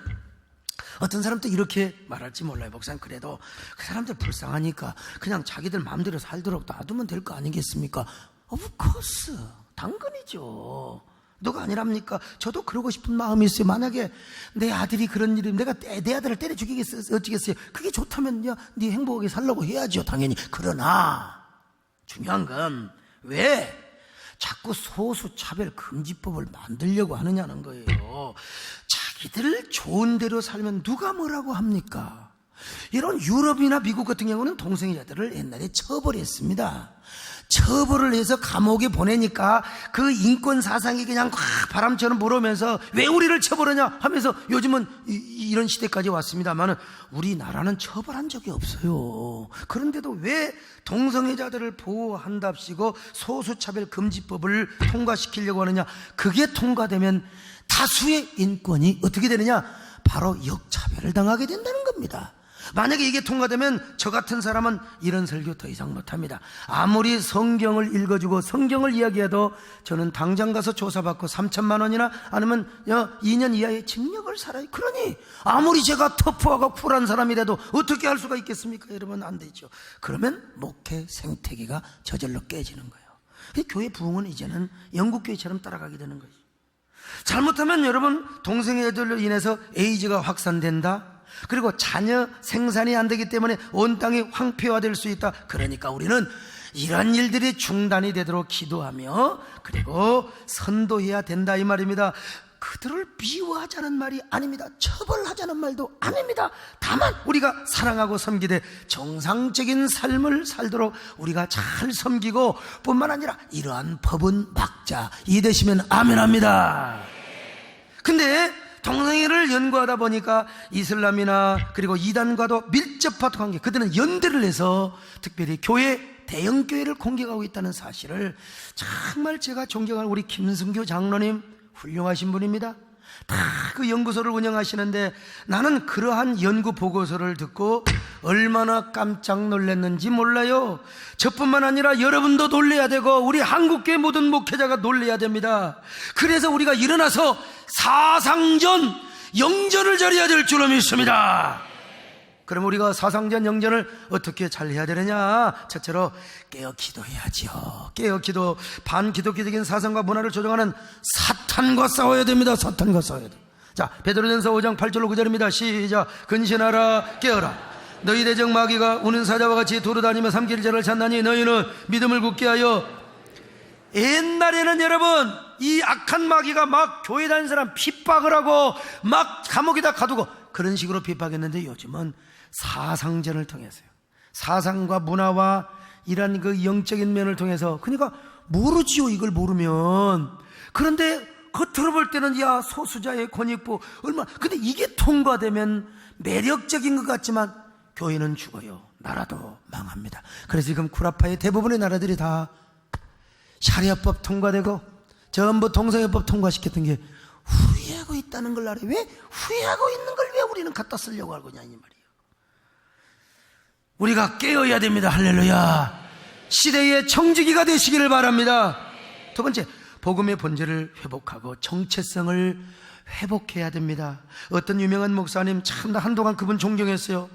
어떤 사람도 이렇게 말할지 몰라요. 목사님, 그래도 그 사람들 불쌍하니까 그냥 자기들 마음대로 살도록 놔두면 될 거 아니겠습니까? Of course, 당근이죠. 누가 아니랍니까? 저도 그러고 싶은 마음이 있어요. 만약에 내 아들이 그런 일이면 내가 내 아들을 때려 죽이겠어요? 어찌겠어요? 그게 좋다면 야, 네 행복하게 살라고 해야죠, 당연히. 그러나 중요한 건 왜 자꾸 소수차별 금지법을 만들려고 하느냐는 거예요. 자기들 좋은 대로 살면 누가 뭐라고 합니까? 이런 유럽이나 미국 같은 경우는 동성애자들을 옛날에 처벌했습니다. 처벌을 해서 감옥에 보내니까 그 인권 사상이 그냥 바람처럼 불어오면서 왜 우리를 처벌하냐 하면서 요즘은 이런 시대까지 왔습니다만 우리나라는 처벌한 적이 없어요. 그런데도 왜 동성애자들을 보호한답시고 소수차별 금지법을 통과시키려고 하느냐? 그게 통과되면 다수의 인권이 어떻게 되느냐? 바로 역차별을 당하게 된다는 겁니다. 만약에 이게 통과되면 저 같은 사람은 이런 설교 더 이상 못합니다. 아무리 성경을 읽어주고 성경을 이야기해도 저는 당장 가서 조사받고 3천만 원이나 아니면 2년 이하의 징역을 살아요. 그러니 아무리 제가 터프하고 쿨한 사람이라도 어떻게 할 수가 있겠습니까? 여러분, 안 되죠. 그러면 목회 생태계가 저절로 깨지는 거예요. 교회 부흥은 이제는 영국교회처럼 따라가게 되는 거죠. 잘못하면 여러분, 동성애들로 인해서 에이즈가 확산된다. 그리고 자녀 생산이 안 되기 때문에 온 땅이 황폐화될 수 있다. 그러니까 우리는 이런 일들이 중단이 되도록 기도하며 그리고 선도해야 된다 이 말입니다. 그들을 미워하자는 말이 아닙니다. 처벌하자는 말도 아닙니다. 다만 우리가 사랑하고 섬기되 정상적인 삶을 살도록 우리가 잘 섬기고 뿐만 아니라 이러한 법은 막자. 이해되시면 아멘합니다. 근데 동성애를 연구하다 보니까 이슬람이나 그리고 이단과도 밀접한 관계, 그들은 연대를 해서 특별히 대형 교회를 공격하고 있다는 사실을 정말 제가 존경하는 우리 김승규 장로님 훌륭하신 분입니다. 다 그 연구소를 운영하시는데 나는 그러한 연구 보고서를 듣고 얼마나 깜짝 놀랐는지 몰라요. 저뿐만 아니라 여러분도 놀래야 되고 우리 한국교회 모든 목회자가 놀래야 됩니다. 그래서 우리가 일어나서 사상전 영전을 잘해야 될 줄로 믿습니다. 그럼 우리가 사상전 영전을 어떻게 잘 해야 되느냐? 첫째로 깨어 기도해야죠. 깨어 기도, 반기독교적인 사상과 문화를 조종하는 사탄과 싸워야 됩니다. 사탄과 싸워야 돼요. 자, 베드로전서 5장 8절로 9절입니다. 시작. 근신하라, 깨어라. 너희 대적 마귀가 우는 사자와 같이 돌아다니며 삼킬 자를 찾나니 너희는 믿음을 굳게 하여. 옛날에는 여러분, 이 악한 마귀가 막 교회 다니는 사람 핍박을 하고 막 감옥에다 가두고 그런 식으로 핍박했는데 요즘은 사상전을 통해서요. 사상과 문화와 이런 그 영적인 면을 통해서, 그러니까 모르지요, 이걸 모르면. 그런데 겉으로 볼 때는 야, 소수자의 권익부 얼마나, 근데 이게 통과되면 매력적인 것 같지만 교회는 죽어요. 나라도 망합니다. 그래서 지금 구라파의 대부분의 나라들이 다 샤리아법 통과되고 전부 동성애법 통과시켰던 게 후회하고 있다는 걸 알아요. 왜 후회하고 있는 걸 왜 우리는 갖다 쓰려고 하고 있냐 이 말이에요. 우리가 깨어야 됩니다. 할렐루야. 시대의 청지기가 되시기를 바랍니다. 두 번째, 복음의 본질을 회복하고 정체성을 회복해야 됩니다. 어떤 유명한 목사님, 참 나 한동안 그분 존경했어요.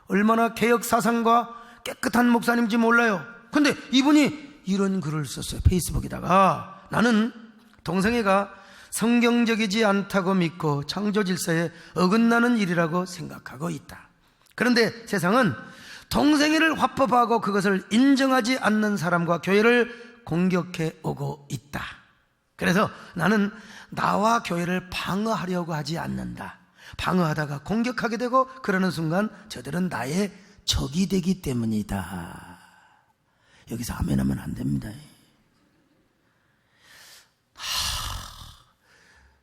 얼마나 개혁 사상과 깨끗한 목사님인지 몰라요. 근데 이분이 이런 글을 썼어요. 페이스북에다가. 나는 동성애가 성경적이지 않다고 믿고 창조 질서에 어긋나는 일이라고 생각하고 있다. 그런데 세상은 동성애를 화법하고 그것을 인정하지 않는 사람과 교회를 공격해 오고 있다. 그래서 나는 나와 교회를 방어하려고 하지 않는다. 방어하다가 공격하게 되고 그러는 순간 저들은 나의 적이 되기 때문이다. 여기서 아멘하면 안 됩니다.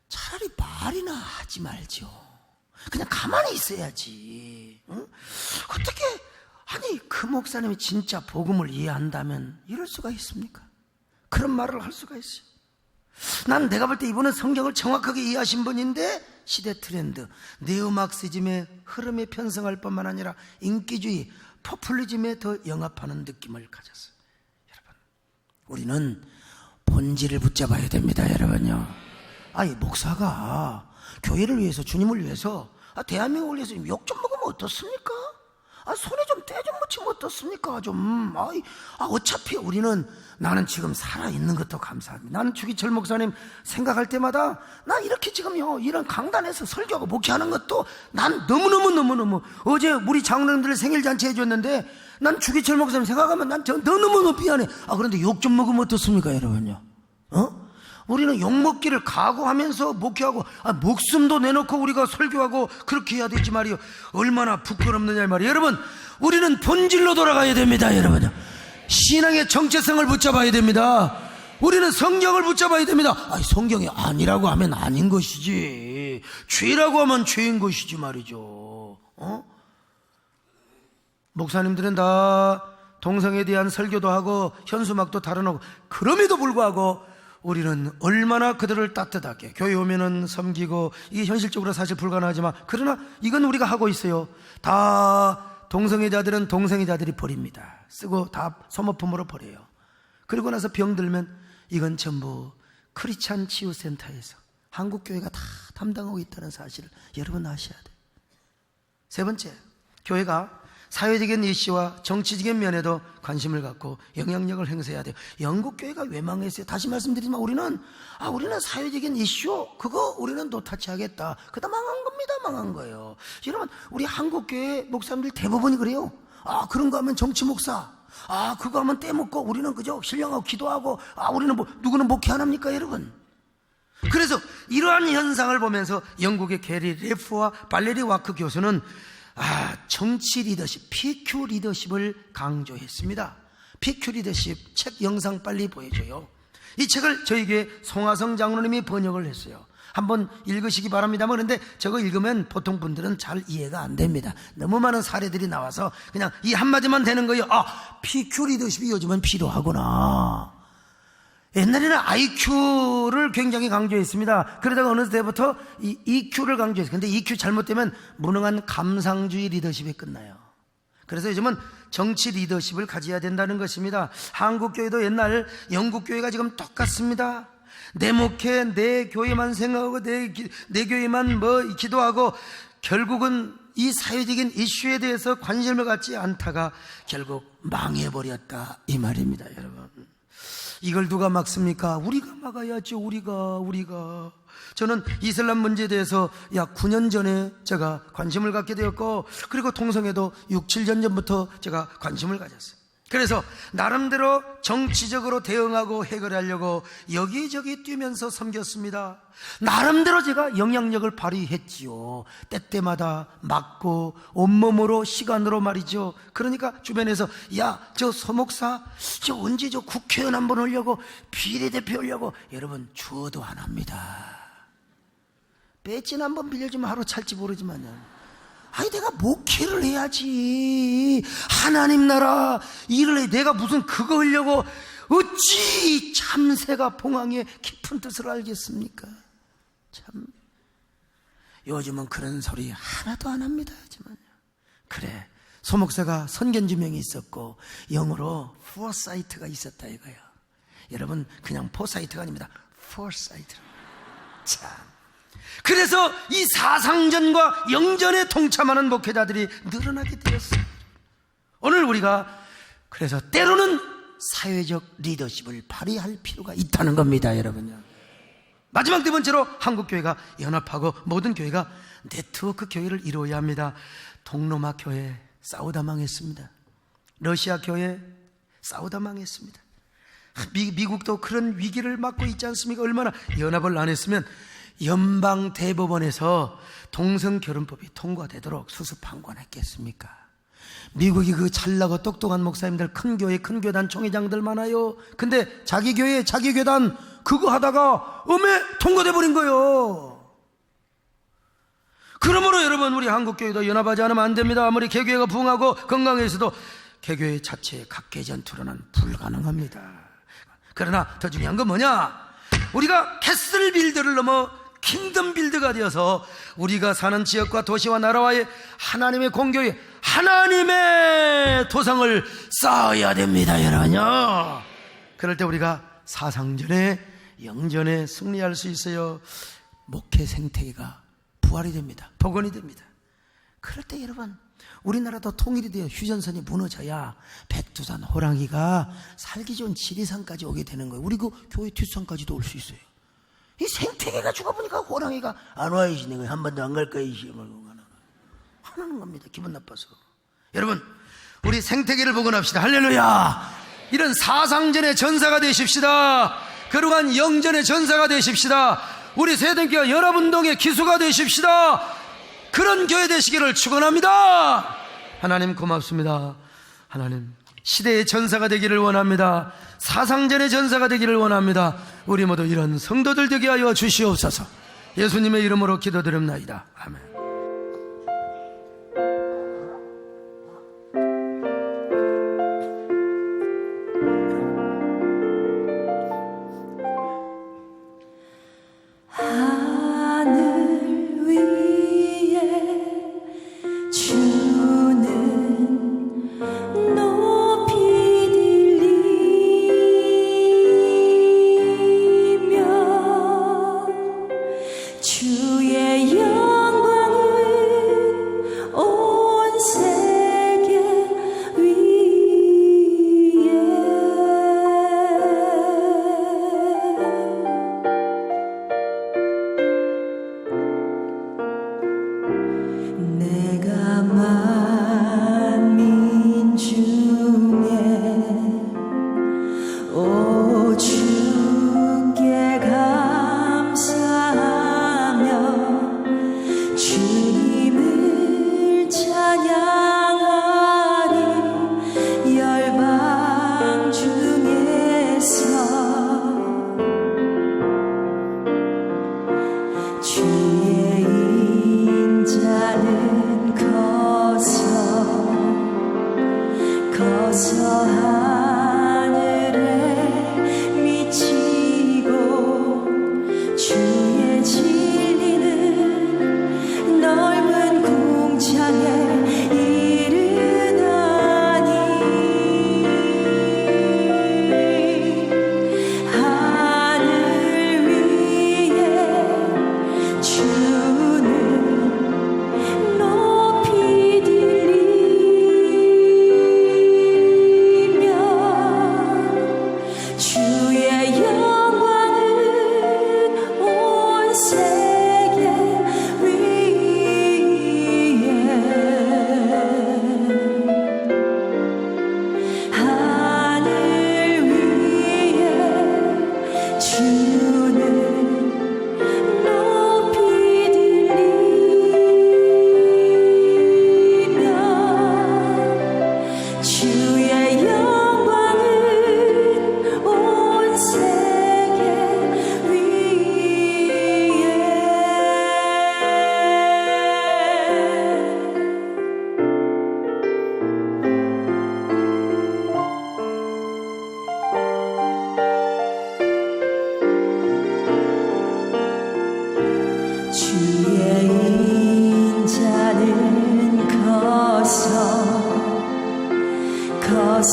차라리 말이나 하지 말죠. 그냥 가만히 있어야지. 응? 어떻게, 아니 그 목사님이 진짜 복음을 이해한다면 이럴 수가 있습니까? 그런 말을 할 수가 있어요. 난 내가 볼 때 이분은 성경을 정확하게 이해하신 분인데 시대 트렌드, 네오막시즘의 흐름에 편승할 뿐만 아니라 인기주의, 포퓰리즘에 더 영합하는 느낌을 가졌어요. 여러분, 우리는 본질을 붙잡아야 됩니다. 여러분요. 아니 목사가 교회를 위해서, 주님을 위해서, 대한민국을 위해서 욕 좀 먹으면 어떻습니까? 손에 좀 때 좀 묻히면 어떻습니까? 좀. 어차피 우리는, 나는 지금 살아있는 것도 감사합니다. 나는 주기철 목사님 생각할 때마다 나 이렇게 지금요, 이런 강단에서 설교하고 목회하는 것도 난 너무너무 어제 우리 장로님들 생일잔치 해줬는데 난 주기철 목사님 생각하면 난 너무너무 미안해. 그런데 욕 좀 먹으면 어떻습니까, 여러분요? 우리는 욕먹기를 각오하면서 목회하고 목숨도 내놓고 우리가 설교하고 그렇게 해야 되지 말이요. 얼마나 부끄럽느냐 말이에요. 여러분, 우리는 본질로 돌아가야 됩니다. 여러분, 신앙의 정체성을 붙잡아야 됩니다. 우리는 성경을 붙잡아야 됩니다. 성경이 아니라고 하면 아닌 것이지, 죄라고 하면 죄인 것이지 말이죠. 목사님들은 다 동성애에 대한 설교도 하고 현수막도 달아놓고, 그럼에도 불구하고 우리는 얼마나 그들을 따뜻하게, 교회 오면은 섬기고, 이게 현실적으로 사실 불가능하지만 그러나 이건 우리가 하고 있어요. 다 동성애자들은 동성애자들이 버립니다. 쓰고 다 소모품으로 버려요. 그리고 나서 병들면 이건 전부 크리스찬 치유센터에서 한국교회가 다 담당하고 있다는 사실을 여러분 아셔야 돼요. 세 번째, 교회가 사회적인 이슈와 정치적인 면에도 관심을 갖고 영향력을 행사해야 돼요. 영국 교회가 왜 망했어요? 다시 말씀드리지만 우리는 사회적인 이슈, 그거 우리는 노타치 하겠다. 그다 망한 겁니다. 망한 거예요. 여러분, 우리 한국 교회 목사님들 대부분이 그래요. 그런 거 하면 정치 목사, 그거 하면 떼먹고 우리는 그저 신령하고 기도하고, 우리는 누구는 목회 안 합니까, 여러분? 그래서 이러한 현상을 보면서 영국의 게리 레프와 발레리 와크 교수는 정치 리더십, PQ 리더십을 강조했습니다. PQ 리더십 책 영상 빨리 보여줘요. 이 책을 저희 교회 송하성 장로님이 번역을 했어요. 한번 읽으시기 바랍니다만, 그런데 저거 읽으면 보통 분들은 잘 이해가 안 됩니다. 너무 많은 사례들이 나와서 그냥 이 한마디만 되는 거예요. 아, PQ 리더십이 요즘은 필요하구나. 옛날에는 IQ를 굉장히 강조했습니다. 그러다가 어느 때부터 이 EQ를 강조했어요. 근데 EQ 잘못되면 무능한 감상주의 리더십이 끝나요. 그래서 요즘은 정치 리더십을 가져야 된다는 것입니다. 한국교회도 옛날 영국교회가 지금 똑같습니다. 내 목회, 내 교회만 생각하고 내 교회만 기도하고 결국은 이 사회적인 이슈에 대해서 관심을 갖지 않다가 결국 망해버렸다 이 말입니다. 여러분, 이걸 누가 막습니까? 우리가 막아야죠. 우리가. 저는 이슬람 문제에 대해서 약 9년 전에 제가 관심을 갖게 되었고, 그리고 통성에도 6, 7년 전부터 제가 관심을 가졌어요. 그래서 나름대로 정치적으로 대응하고 해결하려고 여기저기 뛰면서 섬겼습니다. 나름대로 제가 영향력을 발휘했지요. 때때마다 맞고 온몸으로 시간으로 말이죠. 그러니까 주변에서 야, 저 소목사 저 언제 저 국회의원 한번 오려고, 비례대표 오려고. 여러분, 주어도 안 합니다. 배지는 한번 빌려주면 하루 찰지 모르지만요. 아니, 내가 목회를 해야지. 하나님 나라 일을 해. 내가 무슨 그거 하려고 어찌 참새가 봉황의 깊은 뜻을 알겠습니까? 참, 요즘은 그런 소리 하나도 안 합니다. 하지만요. 그래, 소목사가 선견지명이 있었고 영어로 포사이트가 있었다 이거예요. 여러분, 그냥 포사이트가 아닙니다. 포사이트. 참, 그래서 이 사상전과 영전에 동참하는 목회자들이 늘어나게 되었어요. 오늘 우리가 그래서 때로는 사회적 리더십을 발휘할 필요가 있다는 겁니다, 여러분요. 마지막 네 번째로 한국교회가 연합하고 모든 교회가 네트워크 교회를 이루어야 합니다. 동로마 교회 싸우다 망했습니다. 러시아 교회 싸우다 망했습니다. 미국도 그런 위기를 맞고 있지 않습니까? 얼마나 연합을 안 했으면 연방 대법원에서 동성결혼법이 통과되도록 수수판관했겠습니까? 미국이 그 잘나고 똑똑한 목사님들, 큰 교회, 큰 교단 총회장들 많아요. 근데 자기 교회, 자기 교단 그거 하다가 통과돼 버린 거예요. 그러므로 여러분, 우리 한국교회도 연합하지 않으면 안 됩니다. 아무리 개교회가 부흥하고 건강해서도 개교회 자체의 각계 전투로는 불가능합니다. 그러나 더 중요한 건 뭐냐? 우리가 캐슬 빌드를 넘어 킹덤 빌드가 되어서 우리가 사는 지역과 도시와 나라와의 하나님의 공교회, 하나님의 도성을 쌓아야 됩니다, 여러분요. 그럴 때 우리가 사상전에 영전에 승리할 수 있어요. 목회 생태계가 부활이 됩니다. 복원이 됩니다. 그럴 때 여러분, 우리나라도 통일이 되어 휴전선이 무너져야 백두산 호랑이가 살기 좋은 지리산까지 오게 되는 거예요. 우리 그 교회 뒷산까지도 올 수 있어요. 이 생태계가 죽어보니까 호랑이가 안 와야지. 내가 한 번도 안 갈 거야. 하는 겁니다. 기분 나빠서. 여러분, 우리 생태계를 복원합시다. 할렐루야. 이런 사상전의 전사가 되십시다. 거룩한 영전의 전사가 되십시다. 우리 세대교회 연합운동의 기수가 되십시다. 그런 교회 되시기를 축원합니다. 하나님 고맙습니다. 하나님, 시대의 전사가 되기를 원합니다. 사상전의 전사가 되기를 원합니다. 우리 모두 이런 성도들 되게 하여 주시옵소서. 예수님의 이름으로 기도드립나이다. 아멘.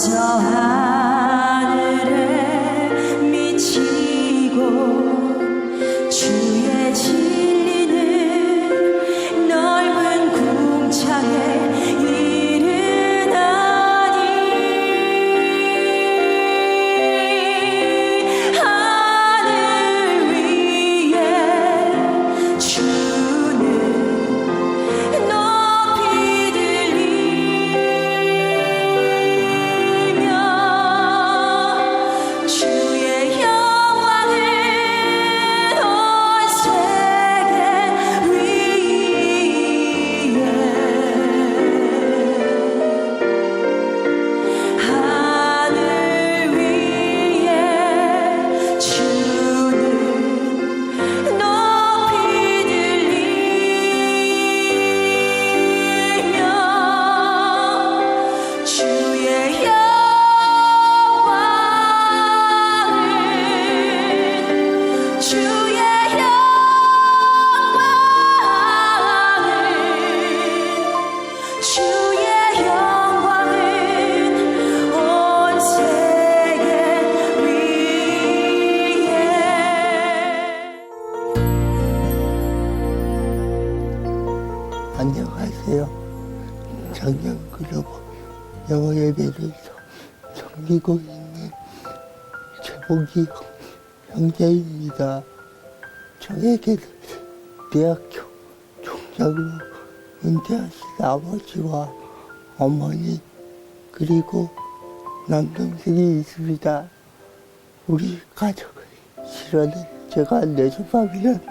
저 하늘에 미치고 주의 진리는 넓은 궁창에 이르나니 하늘 위에 주는 높이 들리며 주의 영광을 온 세계 위에 하늘 위에 주는 높이 들리며 주의 영광을 주의 영광을 온 세계 위에 안녕하세요. 작년 글로벌 영어 예배를 섬기고 있는 최복이 형제입니다. 저에게는 대학교 총장으로 은퇴하신 아버지와 어머니 그리고 남동생이 있습니다. 우리 가족을 실현은 제가 뇌종합이라는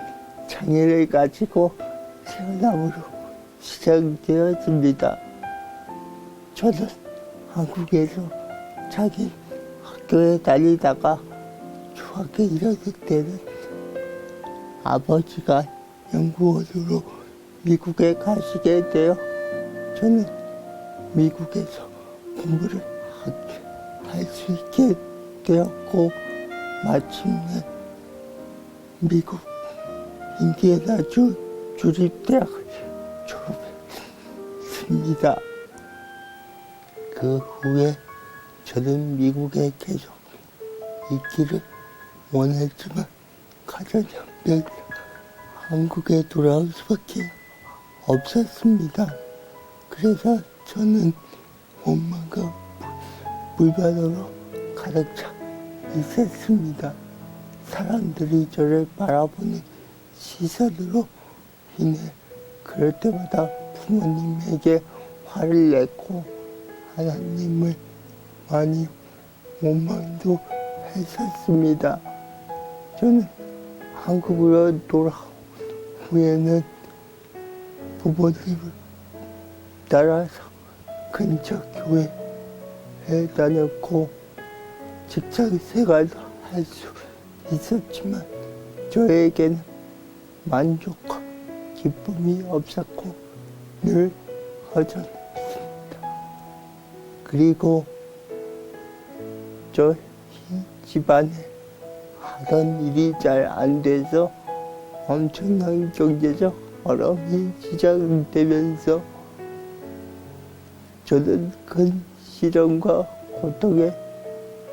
장애를 가지고 태어남으로 시작되었습니다. 저는 한국에서 자기 학교에 다니다가 중학교 1학년 때는 아버지가 연구원으로 미국에 가시게 되어 저는 미국에서 공부를 할 수 있게 되었고 마침내 미국 인디애나주 주립대학을 졸업했습니다. 그 후에 저는 미국에 계속 있기를 원했지만 가정형편 한국에 돌아올 수밖에 없었습니다. 그래서 저는 원망과 불만으로 가득 차 있었습니다. 사람들이 저를 바라보는 시선으로 인해 그럴 때마다 부모님에게 화를 냈고 하나님을 많이 원망도 했었습니다. 저는 한국으로 돌아온 후에는 부모님을 따라서 근처 교회에 다녔고 직장 생활도 할 수 있었지만 저에게는 만족과 기쁨이 없었고 늘 허전했습니다. 그리고 저희 집안에 하던 일이 잘 안 돼서 엄청난 경제적 어려움이 시작되면서 저는 큰 시련과 고통에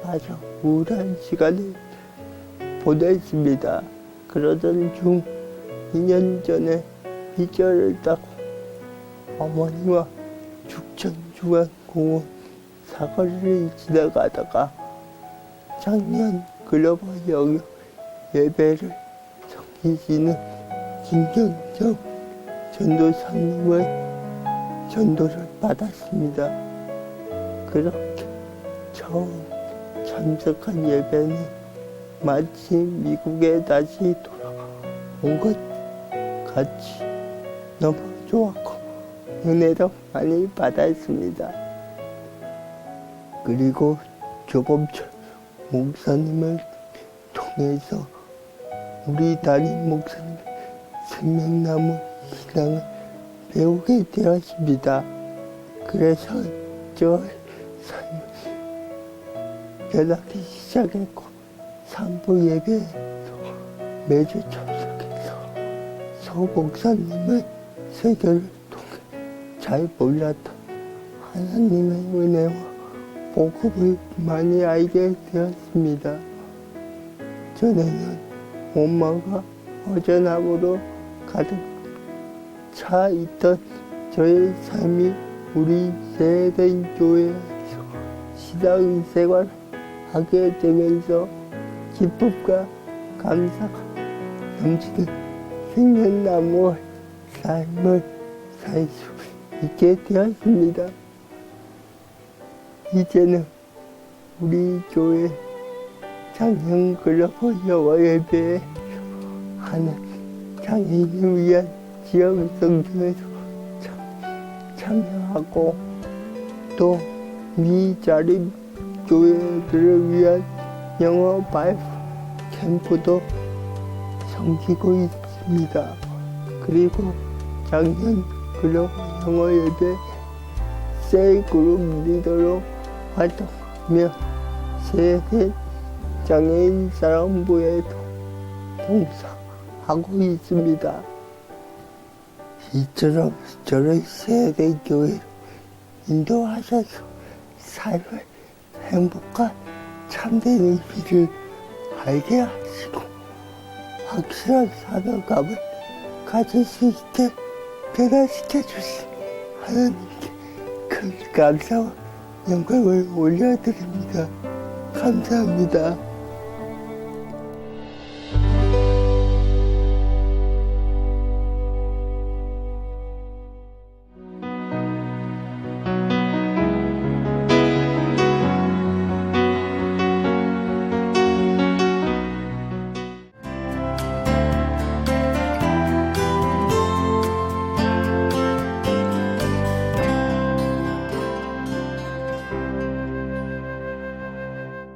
빠져 우울한 시간을 보냈습니다. 그러던 중 2년 전에 비자를 따고 어머니와 죽전중앙공원 사거리를 지나가다가 작년 글로벌 영어 예배를 섬기시는 김경정 전도사님의 전도를 받았습니다. 그렇게 처음 참석한 예배는 마치 미국에 다시 돌아온 것 같이 너무 좋았고 은혜도 많이 받았습니다. 그리고 조범철 목사님을 통해서 우리 담임 목사님 생명나무 신앙을 배우게 되었습니다. 그래서 저 삶을 연락이 시작했고 산부 예배에서 매주 참석해서 서 목사님의 설교를 통해 잘 몰랐던 하나님의 은혜와 복음을 많이 알게 되었습니다. 전에는 원망과 허전함으로 가득 차 있던 저의 삶이 우리 세대인 교회에서 신앙생활 하게 되면서 기쁨과 감사가 넘치는 생명나무의 삶을 살 수 있게 되었습니다. 이제는 우리 교회 장애인 글로벌 영어 예배에 하는 장애인을 위한 지역 성전에서 참여하고 또 미자립 교회들을 위한 영어 발표 캠프도 섬기고 있습니다. 그리고 작년 글로벌 영어 예배 셀그룹 리더로 활동하며 세계 장애인 사랑부에도 봉사하고 있습니다. 이처럼 저를 세대교회로 인도하셔서 삶의 행복과 참된 의미를 알게 하시고 확실한 사명감을 가질 수 있게 변화시켜 주신 하나님께 큰 감사와 영광을 올려드립니다. 감사합니다.